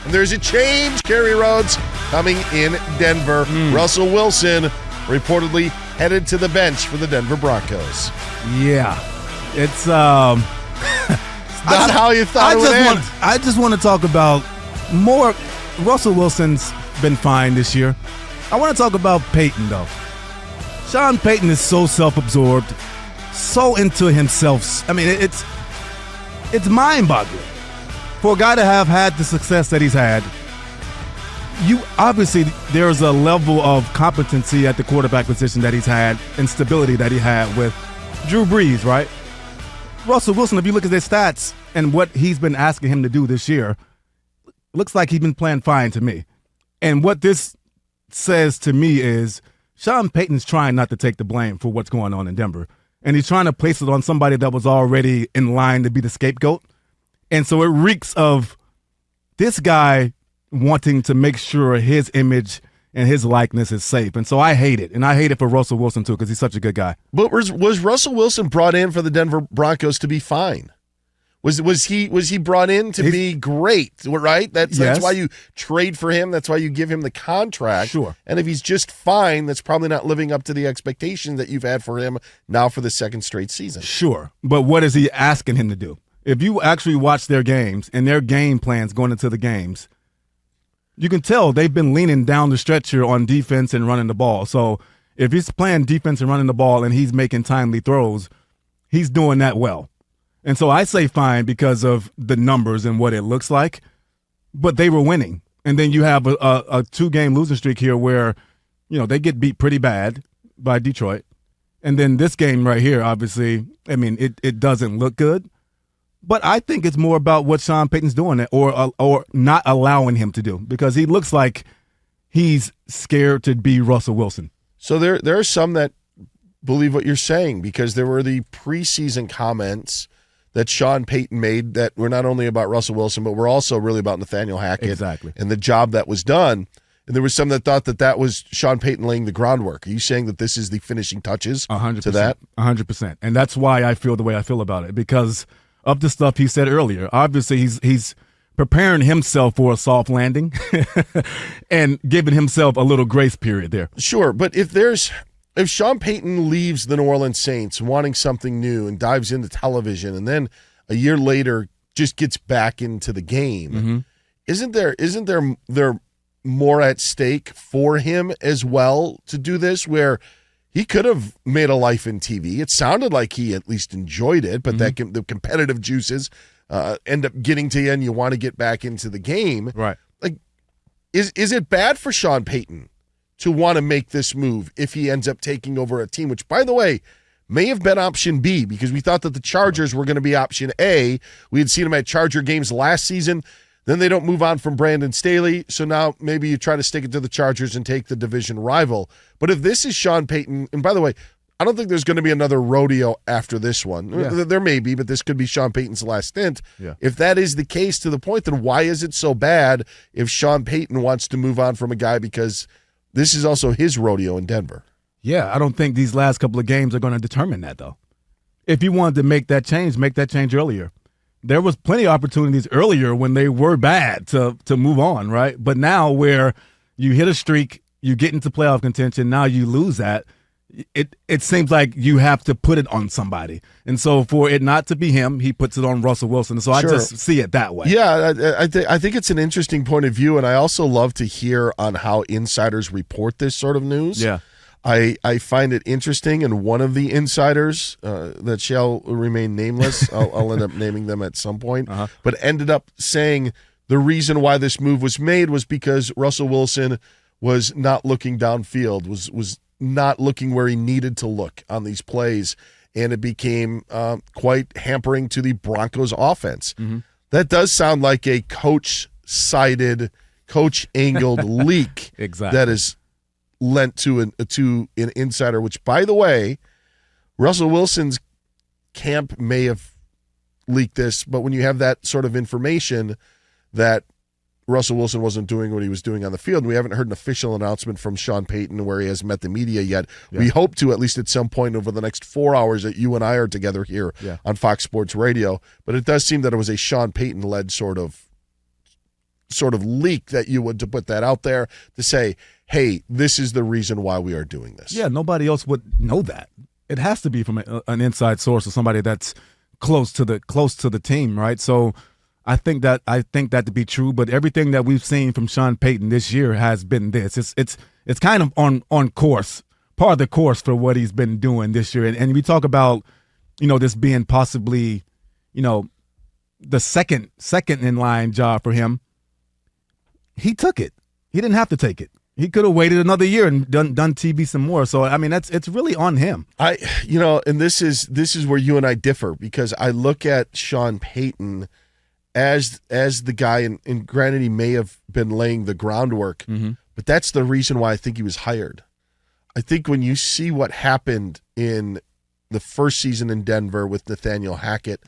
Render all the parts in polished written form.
And there's a change, Kerry Rhodes, coming in Denver. Russell Wilson reportedly headed to the bench for the Denver Broncos. Yeah. It's not how you thought it would end. I just want to talk about more. Russell Wilson's been fine this year. I want to talk about Peyton, though. Sean Payton is so self-absorbed, so into himself. I mean, it's mind-boggling. For a guy to have had the success that he's had, obviously there's a level of competency at the quarterback position that he's had and stability that he had with Drew Brees, right? Russell Wilson, if you look at his stats and what he's been asking him to do this year, looks like he's been playing fine to me. And what this says to me is Sean Payton's trying not to take the blame for what's going on in Denver. And he's trying to place it on somebody that was already in line to be the scapegoat. And so it reeks of this guy wanting to make sure his image and his likeness is safe. And so I hate it. And I hate it for Russell Wilson, too, because he's such a good guy. But was Russell Wilson brought in for the Denver Broncos to be fine? Was he brought in to be great, right? That's why you trade for him. That's why you give him the contract. Sure. And if he's just fine, that's probably not living up to the expectations that you've had for him now for the second straight season. Sure. But what is he asking him to do? If you actually watch their games and their game plans going into the games, you can tell they've been leaning down the stretcher on defense and running the ball. So if he's playing defense and running the ball and he's making timely throws, he's doing that well. And so I say fine because of the numbers and what it looks like, but they were winning. And then you have a two-game losing streak here where, they get beat pretty bad by Detroit. And then this game right here, obviously, I mean, it doesn't look good. But I think it's more about what Sean Payton's doing or not allowing him to do, because he looks like he's scared to be Russell Wilson. So there are some that believe what you're saying, because there were the preseason comments that Sean Payton made that were not only about Russell Wilson, but were also really about Nathaniel Hackett and the job that was done. And there was some that thought that was Sean Payton laying the groundwork. Are you saying that this is the finishing touches 100%, to that? 100%. And that's why I feel the way I feel about it, because of the stuff he said earlier. Obviously, he's preparing himself for a soft landing and giving himself a little grace period there. Sure, but if Sean Payton leaves the New Orleans Saints wanting something new and dives into television, and then a year later just gets back into the game, isn't there more at stake for him as well to do this, where he could have made a life in TV? It sounded like he at least enjoyed it, but the competitive juices end up getting to you, and you want to get back into the game. Right? Like, is it bad for Sean Payton to want to make this move if he ends up taking over a team, which, by the way, may have been option B, because we thought that the Chargers were going to be option A. We had seen them at Charger games last season. Then they don't move on from Brandon Staley, so now maybe you try to stick it to the Chargers and take the division rival. But if this is Sean Payton, and by the way, I don't think there's going to be another rodeo after this one. Yeah. There may be, but this could be Sean Payton's last stint. Yeah. If that is the case to the point, then why is it so bad if Sean Payton wants to move on from a guy, because this is also his rodeo in Denver? Yeah, I don't think these last couple of games are going to determine that, though. If you wanted to make that change earlier. There was plenty of opportunities earlier when they were bad to move on, right? But now where you hit a streak, you get into playoff contention, now you lose that, it seems like you have to put it on somebody. And so for it not to be him, he puts it on Russell Wilson. So Sure. I just see it that way. Yeah, I think it's an interesting point of view, and I also love to hear on how insiders report this sort of news. Yeah. I find it interesting, and one of the insiders that shall remain nameless, I'll end up naming them at some point, but ended up saying the reason why this move was made was because Russell Wilson was not looking downfield, was not looking where he needed to look on these plays, and it became quite hampering to the Broncos offense. That does sound like a coach-sided, coach-angled leak that is lent to an insider, which, by the way, Russell Wilson's camp may have leaked this, but when you have that sort of information that Russell Wilson wasn't doing what he was doing on the field, we haven't heard an official announcement from Sean Payton where he has met the media yet. Yeah. We hope to, at least at some point over the next 4 hours that you and I are together here on Fox Sports Radio, but it does seem that it was a Sean Payton-led sort of sort of leak that you would to put that out there to say, hey, this is the reason why we are doing this. Yeah, nobody else would know that. It has to be from an inside source or somebody that's close to the team, right? So I think that to be true, but everything that we've seen from Sean Payton this year has been this. It's kind of on course, part of the course for what he's been doing this year. And we talk about, this being possibly, the second in line job for him. He took it. He didn't have to take it. He could have waited another year and done TV some more. So I mean, it's really on him. And this is where you and I differ, because I look at Sean Payton as the guy, and granted he may have been laying the groundwork, but that's the reason why I think he was hired. I think when you see what happened in the first season in Denver with Nathaniel Hackett,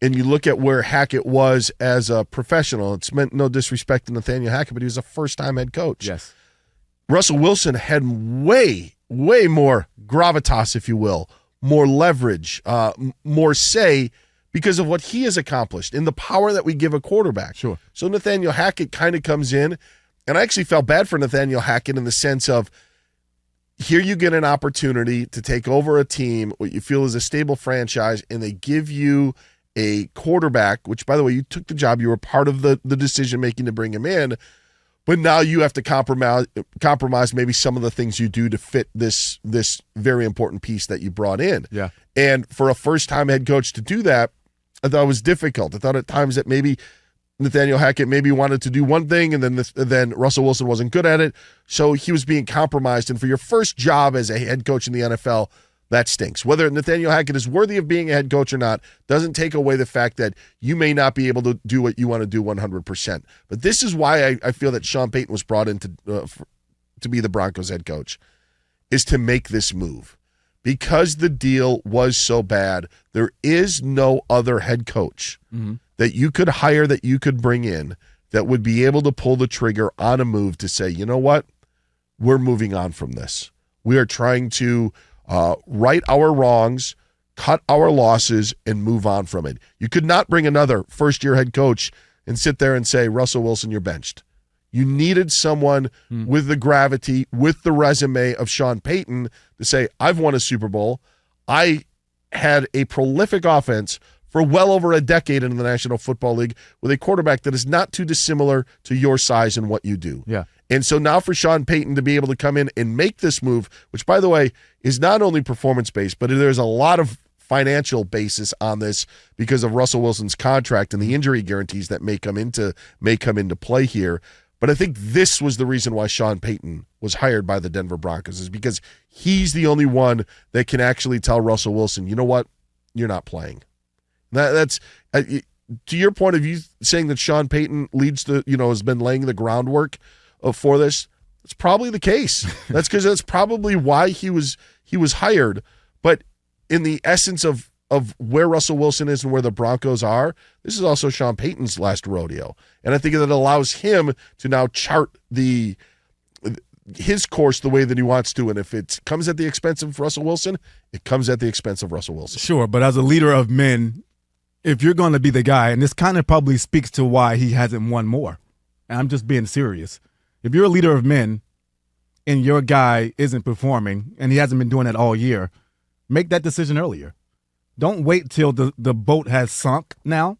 and you look at where Hackett was as a professional, it's meant no disrespect to Nathaniel Hackett, but he was a first-time head coach. Yes. Russell Wilson had way, way more gravitas, if you will, more leverage, more say because of what he has accomplished and the power that we give a quarterback. Sure. So Nathaniel Hackett kind of comes in, and I actually felt bad for Nathaniel Hackett in the sense of, here you get an opportunity to take over a team, what you feel is a stable franchise, and they give you a quarterback, which, by the way, you took the job. You were part of the decision-making to bring him in, but now you have to compromise maybe some of the things you do to fit this very important piece that you brought in. Yeah. And for a first-time head coach to do that, I thought it was difficult. I thought at times that maybe Nathaniel Hackett maybe wanted to do one thing, and then Russell Wilson wasn't good at it, so he was being compromised. And for your first job as a head coach in the NFL, that stinks. Whether Nathaniel Hackett is worthy of being a head coach or not doesn't take away the fact that you may not be able to do what you want to do 100%. But this is why I feel that Sean Payton was brought in to be the Broncos head coach, is to make this move. Because the deal was so bad, there is no other head coach that you could hire, that you could bring in, that would be able to pull the trigger on a move to say, you know what, we're moving on from this. We are trying to right our wrongs, cut our losses, and move on from it. You could not bring another first-year head coach and sit there and say, Russell Wilson, you're benched. You needed someone with the gravity, with the resume of Sean Payton to say, I've won a Super Bowl. I had a prolific offense for well over a decade in the National Football League with a quarterback that is not too dissimilar to your size and what you do. Yeah. And so now for Sean Payton to be able to come in and make this move, which, by the way, is not only performance-based, but there's a lot of financial basis on this because of Russell Wilson's contract and the injury guarantees that may come into play here. But I think this was the reason why Sean Payton was hired by the Denver Broncos, is because he's the only one that can actually tell Russell Wilson, you know what, you're not playing. That's to your point of view, saying that Sean Payton has been laying the groundwork for this. It's probably the case. That's because that's probably why he was hired. But in the essence of where Russell Wilson is and where the Broncos are, this is also Sean Payton's last rodeo. And I think that allows him to now chart his course the way that he wants to. And if it comes at the expense of Russell Wilson, it comes at the expense of Russell Wilson. Sure, but as a leader of men, if you're going to be the guy, and this kind of probably speaks to why he hasn't won more, and I'm just being serious. If you're a leader of men and your guy isn't performing, and he hasn't been doing that all year, make that decision earlier. Don't wait till the boat has sunk now,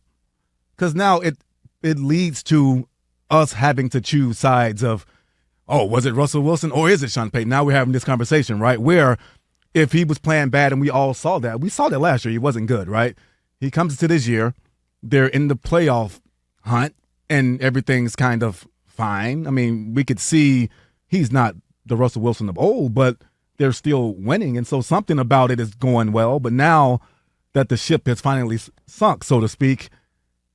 because now it leads to us having to choose sides of, oh, was it Russell Wilson or is it Sean Payton? Now we're having this conversation, right? Where if he was playing bad, and we all saw that. We saw that last year. He wasn't good, right? He comes to this year. They're in the playoff hunt, and everything's kind of fine. I mean, we could see he's not the Russell Wilson of old, but they're still winning, and so something about it is going well. But now that the ship has finally sunk, so to speak,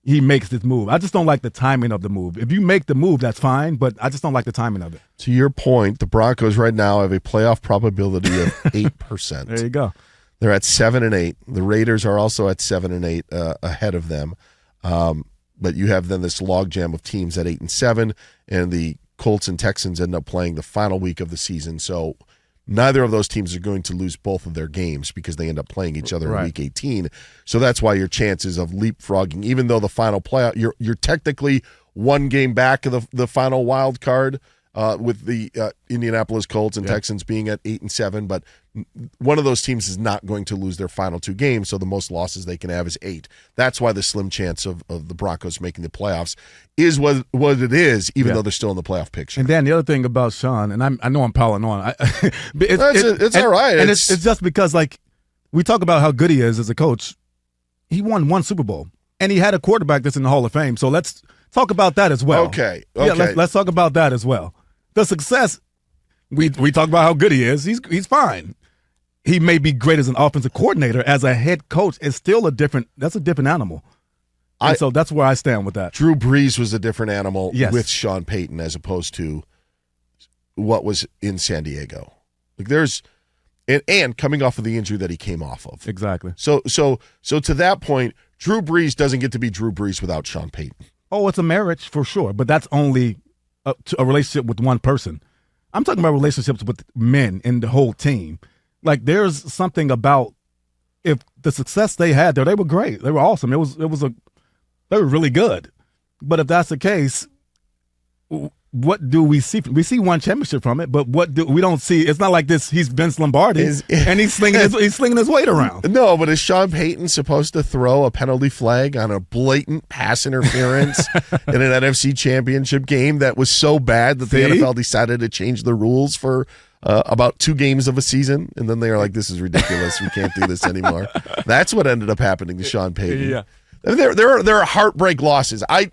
he makes this move. I just don't like the timing of the move. If you make the move, that's fine, but I just don't like the timing of it. To your point, the Broncos right now have a playoff probability of 8%. There you go. They're at 7-8. The Raiders are also at 7-8 ahead of them. But you have then this logjam of teams at 8-7, and the Colts and Texans end up playing the final week of the season. So neither of those teams are going to lose both of their games because they end up playing each other in Week 18. So that's why your chances of leapfrogging, even though the final playoff, you're technically one game back of the final wild card with the Indianapolis Colts and Texans being at 8-7, but one of those teams is not going to lose their final two games, so the most losses they can have is 8. That's why the slim chance of the Broncos making the playoffs is what it is, even though they're still in the playoff picture. And then the other thing about Sean, and I know I'm piling on. It's all right. And it's just because, like, we talk about how good he is as a coach. He won 1 Super Bowl, and he had a quarterback that's in the Hall of Fame. So let's talk about that as well. Okay. Yeah, let's talk about that as well. The success, we talk about how good he is. He's fine. He may be great as an offensive coordinator. As a head coach, it's still a different animal. And so that's where I stand with that. Drew Brees was a different animal with Sean Payton as opposed to what was in San Diego. Like and coming off of the injury that he came off of. Exactly. So to that point, Drew Brees doesn't get to be Drew Brees without Sean Payton. Oh, it's a marriage for sure, but that's only a relationship with one person. I'm talking about relationships with men and the whole team. Like, there's something about if the success they had there, they were great. They were awesome. They were really good. But if that's the case, what do we see? We see 1 championship from it, but we don't see? It's not like this. He's Vince Lombardi and he's slinging his weight around. No, but is Sean Payton supposed to throw a penalty flag on a blatant pass interference in an NFC Championship game that was so bad that the NFL decided to change the rules for about 2 games of a season, and then they are like, "This is ridiculous. We can't do this anymore." That's what ended up happening to Sean Payton. Yeah, I mean, there are heartbreak losses. I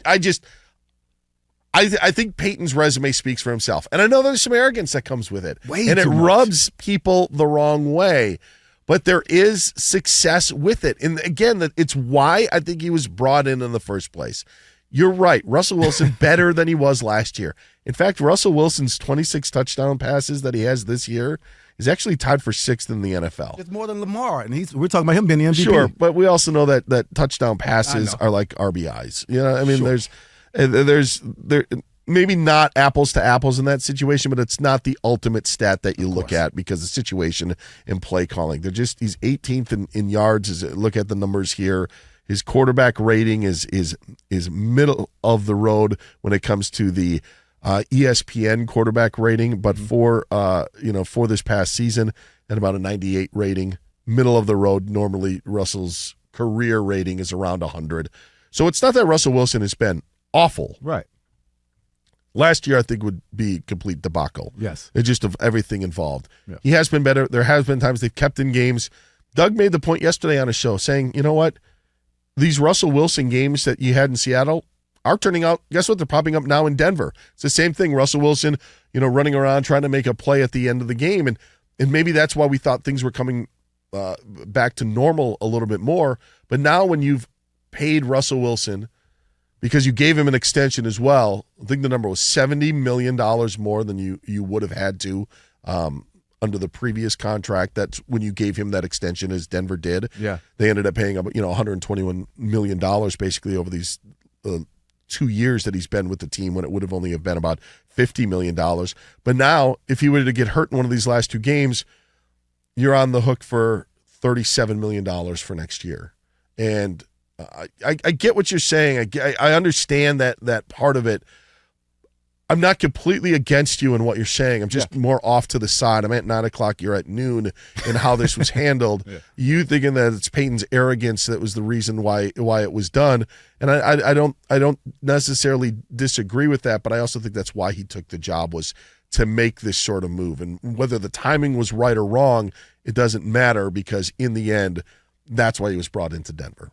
think Peyton's resume speaks for himself. And I know there's some arrogance that comes with it. It rubs people the wrong way. But there is success with it. And again, it's why I think he was brought in the first place. You're right. Russell Wilson better than he was last year. In fact, Russell Wilson's 26 touchdown passes that he has this year is actually tied for 6th in the NFL. It's more than Lamar, and we're talking about him being the MVP. Sure, but we also know that touchdown passes are like RBIs. You know, I mean, there's maybe not apples to apples in that situation, but it's not the ultimate stat that you look at because of situation and play calling. He's 18th in yards. Look at the numbers here. His quarterback rating is middle of the road when it comes to the ESPN quarterback rating, but for this past season at about a 98 rating, middle of the road. Normally Russell's career rating is around 100. So it's not that Russell Wilson has been awful. Right. Last year, I think, would be complete debacle. Yes. It's just of everything involved. Yeah. He has been better. There has been times they've kept in games. Doug made the point yesterday on his show saying, you know what? These Russell Wilson games that you had in Seattle are turning out, guess what? They're popping up now in Denver. It's the same thing. Russell Wilson, running around trying to make a play at the end of the game. And maybe that's why we thought things were coming back to normal a little bit more. But now when you've paid Russell Wilson, because you gave him an extension as well, I think the number was $70 million more than you would have had to under the previous contract. That's when you gave him that extension, as Denver did. Yeah. They ended up paying $121 million basically over these 2 years that he's been with the team, when it would have only have been about $50 million. But now, if he were to get hurt in one of these last 2 games, you're on the hook for $37 million for next year. And I get what you're saying. I understand that part of it. I'm not completely against you in what you're saying. I'm just more off to the side. I'm at 9 o'clock. You're at noon, and how this was handled. You thinking that it's Peyton's arrogance that was the reason why it was done, and I don't necessarily disagree with that. But I also think that's why he took the job, was to make this sort of move. And whether the timing was right or wrong, it doesn't matter, because in the end, that's why he was brought into Denver.